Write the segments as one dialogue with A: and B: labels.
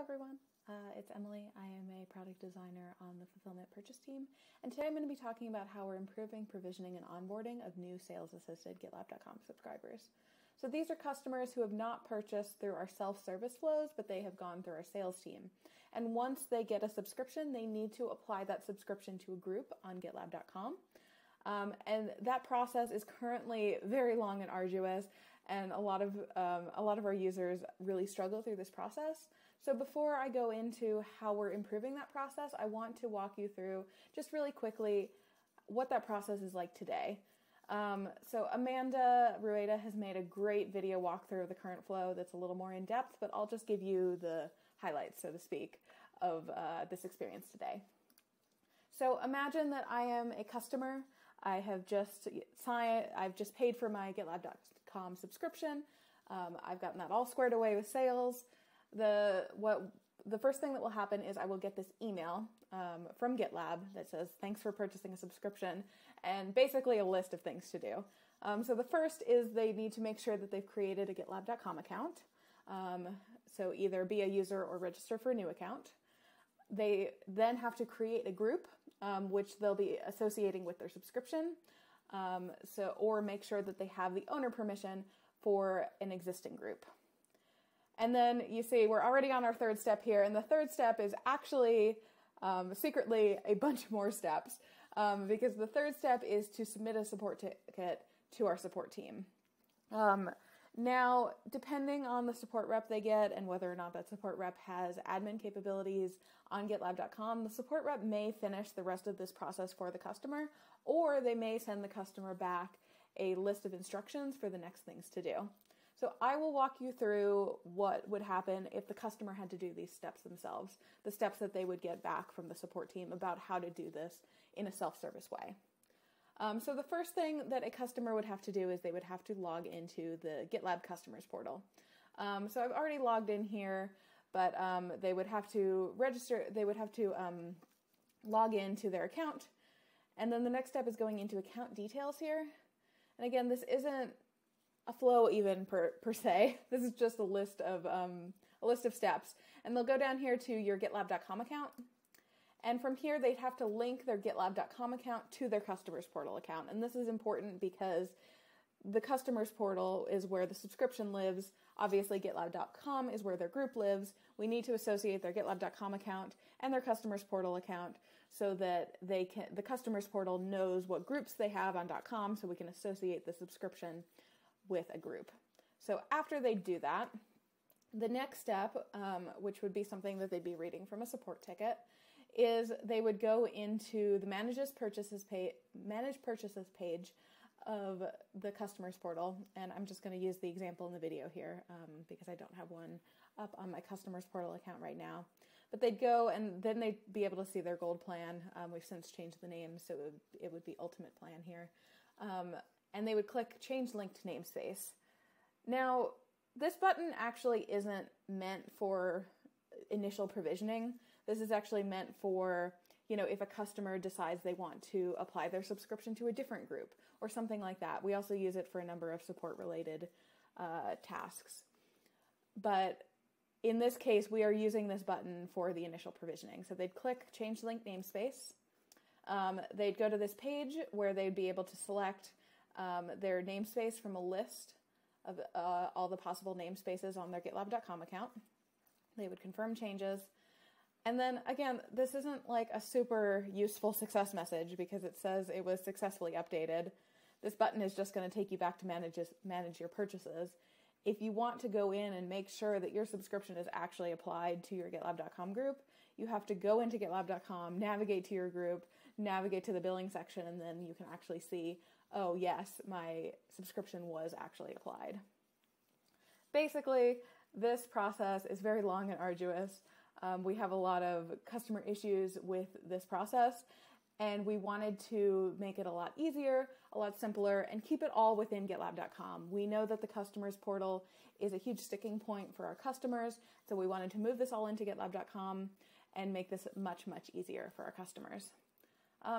A: Hello everyone, it's Emily. I am a product designer on the fulfillment purchase team, and today I'm going to be talking about how we're improving provisioning and onboarding of new sales-assisted GitLab.com subscribers. So these are customers who have not purchased through our self-service flows, but they have gone through our sales team. And once they get a subscription, they need to apply that subscription to a group on GitLab.com. And that process is currently very long and arduous, and a lot of our users really struggle through this process. So before I go into how we're improving that process, I want to walk you through just really quickly what that process is like today. So Amanda Rueda has made a great video walkthrough of the current flow that's a little more in depth, but I'll just give you the highlights, so to speak, of this experience today. So imagine that I am a customer. I've just paid for my GitLab.com subscription. I've gotten that all squared away with sales. The first thing that will happen is I will get this email from GitLab that says, thanks for purchasing a subscription, and basically a list of things to do. So the first is they need to make sure that they've created a GitLab.com account. So either be a user or register for a new account. They then have to create a group, which they'll be associating with their subscription, or make sure that they have the owner permission for an existing group. And then you see we're already on our third step here, and the third step is actually secretly a bunch more steps, because the third step is to submit a support ticket to our support team. Now, depending on the support rep they get and whether or not that support rep has admin capabilities on GitLab.com, the support rep may finish the rest of this process for the customer, or they may send the customer back a list of instructions for the next things to do. So I will walk you through what would happen if the customer had to do these steps themselves, the steps that they would get back from the support team about how to do this in a self-service way. So the first thing that a customer would have to do is they would have to log into the GitLab customers portal. So I've already logged in here, but they would have to register, they would have to log into their account. And then the next step is going into account details here. And again, this isn't a flow even per se. This is just a list of steps. And they'll go down here to your GitLab.com account. And from here, they'd have to link their GitLab.com account to their customers portal account. And this is important because the customers portal is where the subscription lives. Obviously, GitLab.com is where their group lives. We need to associate their GitLab.com account and their customers portal account so that the customers portal knows what groups they have on .com, so we can associate the subscription with a group. So after they do that, the next step, which would be something that they'd be reading from a support ticket, is they would go into the Manage Purchases page of the customers portal. And I'm just going to use the example in the video here because I don't have one up on my customers portal account right now. But they'd go and then they'd be able to see their gold plan. We've since changed the name, so it would be ultimate plan here. And they would click change linked namespace. Now, this button actually isn't meant for initial provisioning. This is actually meant for, if a customer decides they want to apply their subscription to a different group or something like that. We also use it for a number of support-related tasks. But in this case, we are using this button for the initial provisioning. So they'd click change link namespace. They'd go to this page where they'd be able to select their namespace from a list of all the possible namespaces on their GitLab.com account. They would confirm changes. And then, again, this isn't like a super useful success message because it says it was successfully updated. This button is just going to take you back to manage your purchases. If you want to go in and make sure that your subscription is actually applied to your GitLab.com group, you have to go into GitLab.com, navigate to your group, navigate to the billing section, and then you can actually see, oh yes, my subscription was actually applied. Basically, this process is very long and arduous. We have a lot of customer issues with this process, and we wanted to make it a lot easier, a lot simpler, and keep it all within GitLab.com. We know that the customers portal is a huge sticking point for our customers, so we wanted to move this all into GitLab.com and make this much, much easier for our customers.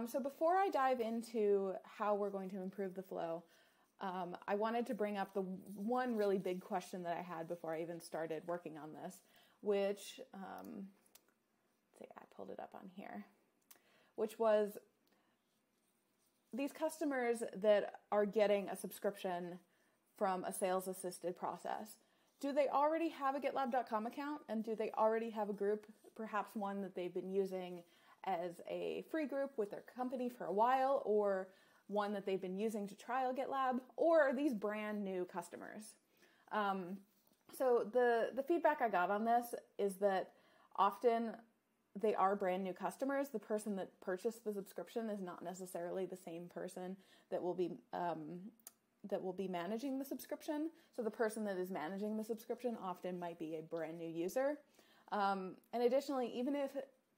A: So before I dive into how we're going to improve the flow, I wanted to bring up the one really big question that I had before I even started working on this, which, let's see, I pulled it up on here, which was these customers that are getting a subscription from a sales-assisted process. Do they already have a GitLab.com account, and do they already have a group, perhaps one that they've been using as a free group with their company for a while, or one that they've been using to trial GitLab, or are these brand new customers? So the feedback I got on this is that often they are brand new customers. The person that purchased the subscription is not necessarily the same person that will be managing the subscription. So the person that is managing the subscription often might be a brand new user. And additionally, even if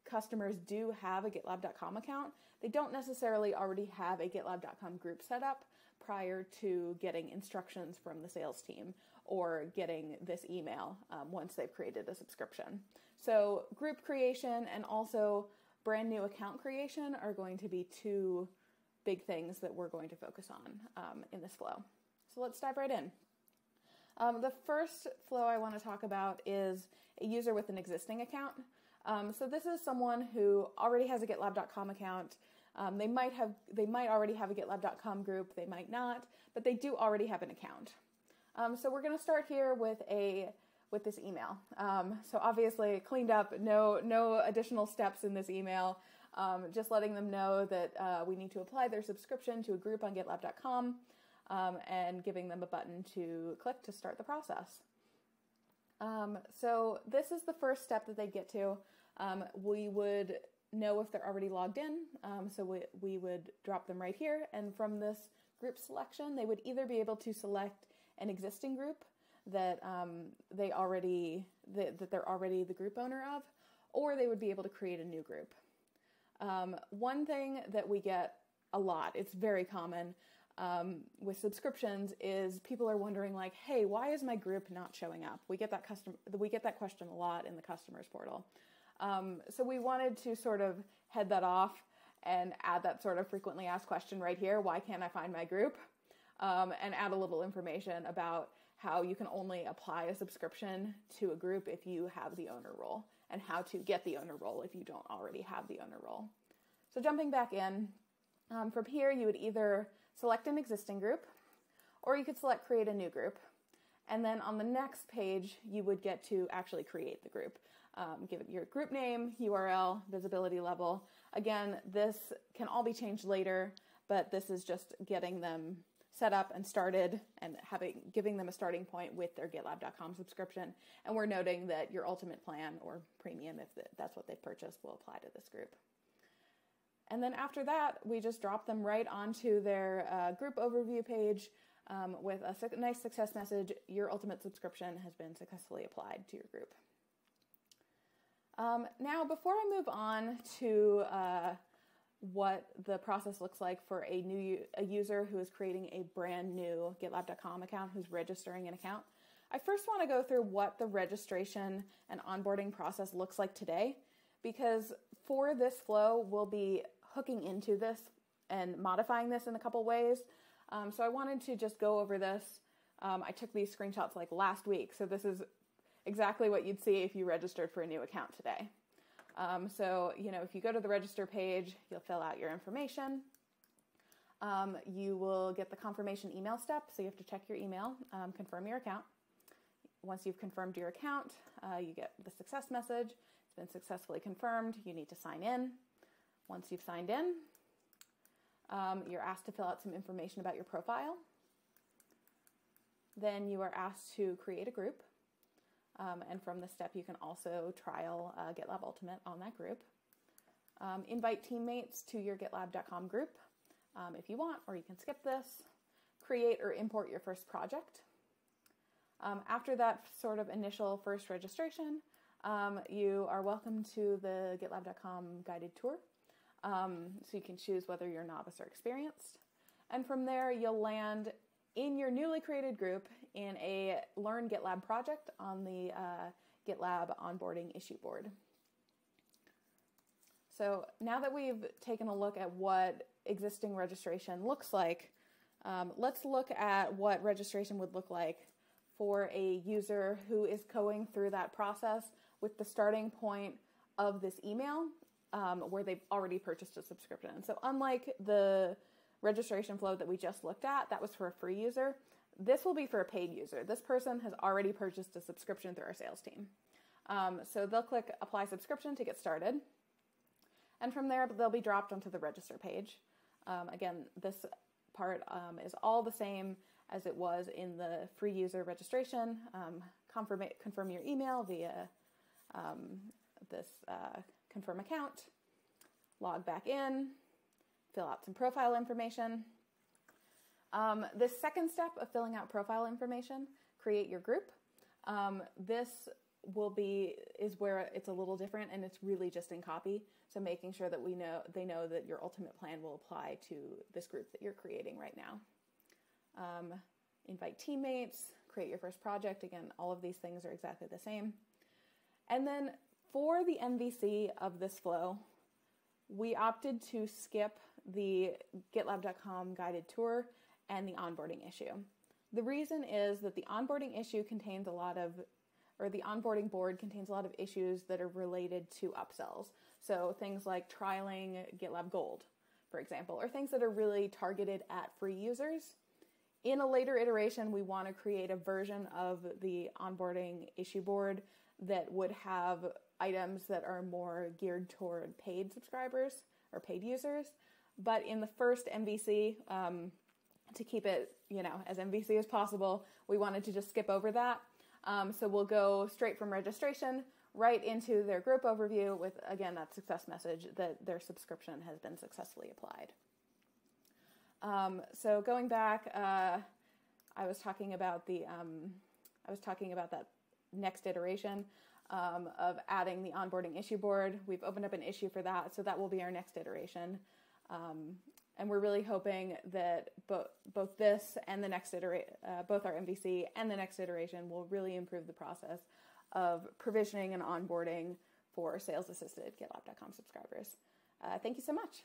A: customers do have a GitLab.com account, they don't necessarily already have a GitLab.com group set up prior to getting instructions from the sales team or getting this email once they've created a subscription. So group creation and also brand new account creation are going to be two big things that we're going to focus on in this flow. So let's dive right in. The first flow I want to talk about is a user with an existing account. So this is someone who already has a GitLab.com account. They might already have a GitLab.com group, they might not, but they do already have an account. So we're going to start here with this email. So obviously cleaned up, no additional steps in this email, just letting them know that we need to apply their subscription to a group on GitLab.com and giving them a button to click to start the process. So this is the first step that they get to. We would know if they're already logged in, so we would drop them right here, and from this group selection, they would either be able to select an existing group that they're already the group owner of, or they would be able to create a new group. One thing that we get a lot, it's very common with subscriptions, is people are wondering like, hey, why is my group not showing up? We get that question a lot in the customers portal. So we wanted to sort of head that off and add that sort of frequently asked question right here, why can't I find my group? And add a little information about how you can only apply a subscription to a group if you have the owner role, and how to get the owner role if you don't already have the owner role. So jumping back in, from here you would either select an existing group, or you could select create a new group. And then on the next page, you would get to actually create the group. Give it your group name, URL, visibility level. Again, this can all be changed later, but this is just getting them set up and started and giving them a starting point with their GitLab.com subscription. And we're noting that your ultimate plan or premium, if that's what they've purchased, will apply to this group. And then after that, we just drop them right onto their group overview page with a nice success message. Your ultimate subscription has been successfully applied to your group. Now, before I move on to what the process looks like for a user who is creating a brand new GitLab.com account, who's registering an account, I first want to go through what the registration and onboarding process looks like today, because for this flow, we'll be hooking into this and modifying this in a couple ways. So I wanted to just go over this. I took these screenshots like last week, so this is exactly what you'd see if you registered for a new account today. So, if you go to the register page, you'll fill out your information. You will get the confirmation email step, so you have to check your email, confirm your account. Once you've confirmed your account, you get the success message. It's been successfully confirmed. You need to sign in. Once you've signed in, you're asked to fill out some information about your profile. Then you are asked to create a group. And from this step, you can also trial GitLab Ultimate on that group. Invite teammates to your GitLab.com group if you want, or you can skip this. Create or import your first project. After that sort of initial first registration, you are welcome to the GitLab.com guided tour. So you can choose whether you're novice or experienced. And from there, you'll land in your newly created group in a Learn GitLab project on the GitLab onboarding issue board. So now that we've taken a look at what existing registration looks like, let's look at what registration would look like for a user who is going through that process with the starting point of this email where they've already purchased a subscription. So unlike the registration flow that we just looked at, that was for a free user, this will be for a paid user. This person has already purchased a subscription through our sales team. So they'll click Apply Subscription to get started. And from there, they'll be dropped onto the register page. Again, this part is all the same as it was in the free user registration. Confirm your email via this confirm account, log back in, fill out some profile information. This second step of filling out profile information, create your group. This is where it's a little different, and it's really just in copy. So making sure that they know that your ultimate plan will apply to this group that you're creating right now. Invite teammates, create your first project. Again, all of these things are exactly the same. And then for the MVC of this flow, we opted to skip the GitLab.com guided tour and the onboarding issue. The reason is that the onboarding issue contains the onboarding board contains a lot of issues that are related to upsells. So things like trialing GitLab Gold, for example, or things that are really targeted at free users. In a later iteration, we want to create a version of the onboarding issue board that would have items that are more geared toward paid subscribers or paid users. But in the first MVC, to keep it, as MVC as possible, we wanted to just skip over that. So we'll go straight from registration right into their group overview with, again, that success message that their subscription has been successfully applied. So going back, I was talking about that next iteration of adding the onboarding issue board. We've opened up an issue for that, so that will be our next iteration. And we're really hoping that both this and the next both our MVC and the next iteration will really improve the process of provisioning and onboarding for sales-assisted GitLab.com subscribers. Thank you so much.